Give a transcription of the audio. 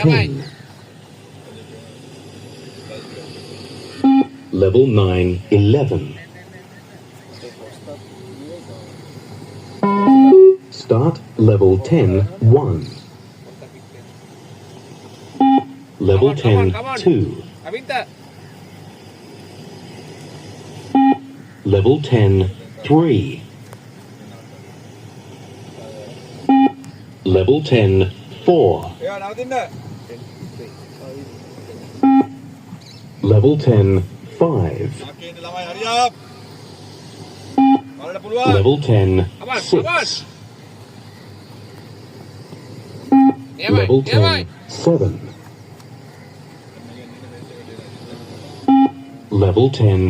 10. Level 9, 11. Start level 10, 1. Level 10, 2. Level 10, 3. Level 10, 4. Level 10, 5. Level 10, 6. Level 10, 7. Level 10,